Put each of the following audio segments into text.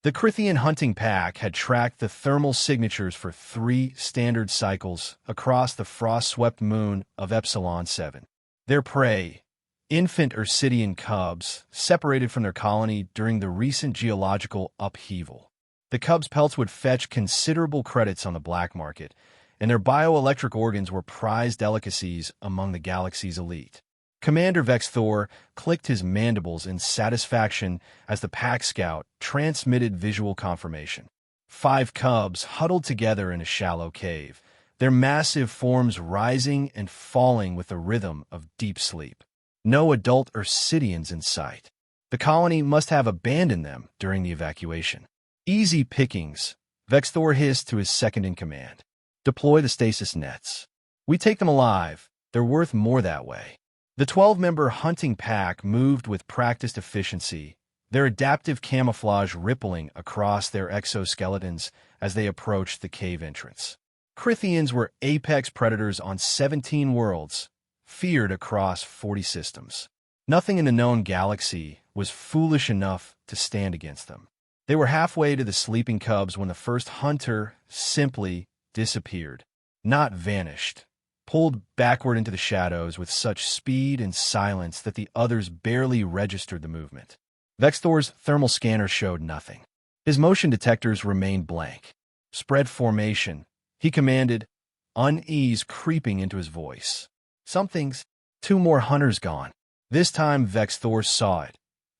The Crithian hunting pack had tracked the thermal signatures for 3 standard cycles across the frost-swept moon of Epsilon 7. Their prey, infant Ursidian cubs, separated from their colony during the recent geological upheaval. The cubs' pelts would fetch considerable credits on the black market, and their bioelectric organs were prized delicacies among the galaxy's elite. Commander Vex Thor clicked his mandibles in satisfaction as the pack scout transmitted visual confirmation. 5 cubs huddled together in a shallow cave, their massive forms rising and falling with the rhythm of deep sleep. No adult Ursidians in sight. The colony must have abandoned them during the evacuation. Easy pickings, Vex Thor hissed to his second-in-command. Deploy the stasis nets. We take them alive. They're worth more that way. The 12-member hunting pack moved with practiced efficiency, their adaptive camouflage rippling across their exoskeletons as they approached the cave entrance. Crithians were apex predators on 17 worlds, feared across 40 systems. Nothing in the known galaxy was foolish enough to stand against them. They were halfway to the sleeping cubs when the first hunter simply disappeared, not vanished, pulled backward into the shadows with such speed and silence that the others barely registered the movement. Vex Thor's thermal scanner showed nothing. His motion detectors remained blank. Spread formation, he commanded, unease creeping into his voice. Something's 2 more hunters gone. This time Vex Thor saw it.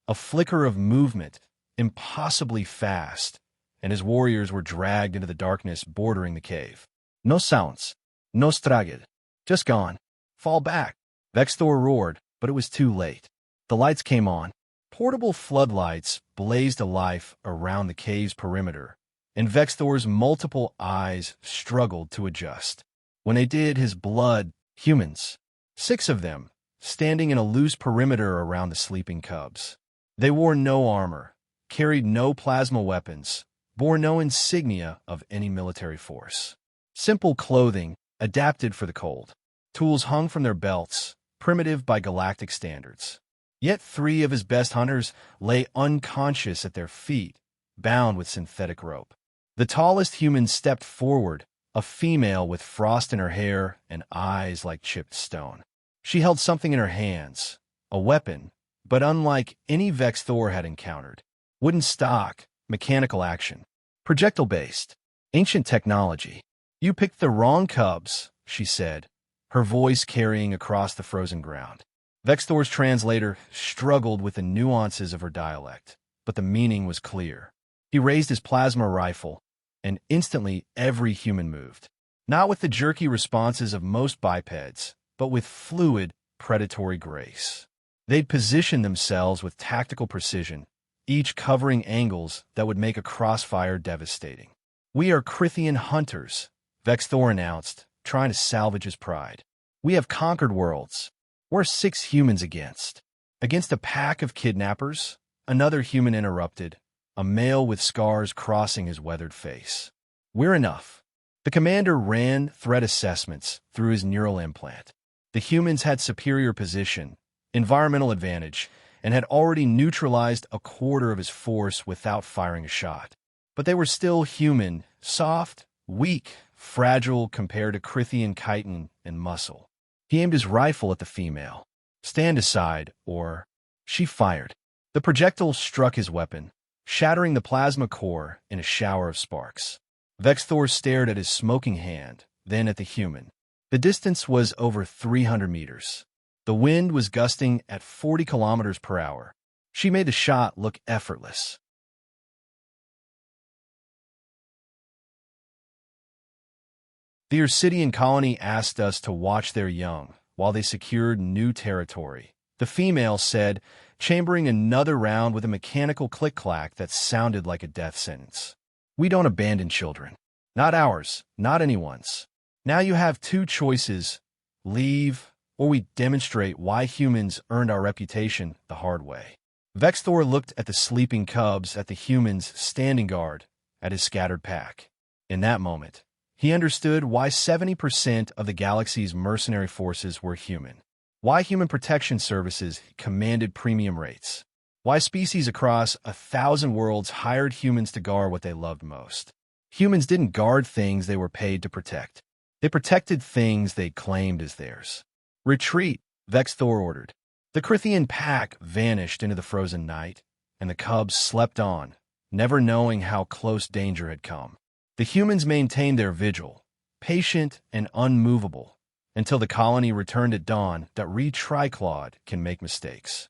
A flicker of movement, impossibly fast, and his warriors were dragged into the darkness bordering the cave. No sounds. No straged. Just gone. Fall back. Vex Thor roared, but it was too late. The lights came on. Portable floodlights blazed alive around the cave's perimeter, and Vex Thor's multiple eyes struggled to adjust. When they did, his blood, humans, 6 of them, standing in a loose perimeter around the sleeping cubs. They wore no armor, carried no plasma weapons, bore no insignia of any military force. Simple clothing, adapted for the cold. Tools hung from their belts, primitive by galactic standards. Yet 3 of his best hunters lay unconscious at their feet, bound with synthetic rope. The tallest human stepped forward, a female with frost in her hair and eyes like chipped stone. She held something in her hands, a weapon, but unlike any Vex Thor had encountered. Wooden stock, mechanical action, projectile-based, ancient technology. You picked the wrong cubs, she said, her voice carrying across the frozen ground. Vex Thor's translator struggled with the nuances of her dialect, but the meaning was clear. He raised his plasma rifle, and instantly every human moved. Not with the jerky responses of most bipeds, but with fluid, predatory grace. They'd positioned themselves with tactical precision, each covering angles that would make a crossfire devastating. We are Crithian hunters, Vex Thor announced, trying to salvage his pride. We have conquered worlds. We're 6 humans against. Against a pack of kidnappers? Another human interrupted, a male with scars crossing his weathered face. We're enough. The commander ran threat assessments through his neural implant. The humans had superior position, environmental advantage, and had already neutralized a quarter of his force without firing a shot. But they were still human, soft, weak, fragile compared to Crithian chitin and muscle. He aimed his rifle at the female. Stand aside, or... She fired. The projectile struck his weapon, shattering the plasma core in a shower of sparks. Vex Thor stared at his smoking hand, then at the human. The distance was over 300 meters. The wind was gusting at 40 kilometers per hour. She made the shot look effortless. The Ursidian colony asked us to watch their young while they secured new territory, the female said, chambering another round with a mechanical click-clack that sounded like a death sentence. We don't abandon children. Not ours, not anyone's. Now you have 2 choices: leave, or we demonstrate why humans earned our reputation the hard way. Vex Thor looked at the sleeping cubs, at the humans standing guard, at his scattered pack. In that moment, he understood why 70% of the galaxy's mercenary forces were human. Why human protection services commanded premium rates. Why species across 1,000 worlds hired humans to guard what they loved most. Humans didn't guard things they were paid to protect. They protected things they claimed as theirs. Retreat, Vex Thor ordered. The Crithian pack vanished into the frozen night, and the cubs slept on, never knowing how close danger had come. The humans maintained their vigil, patient and unmovable, until the colony returned at dawn that Triclawed can make mistakes.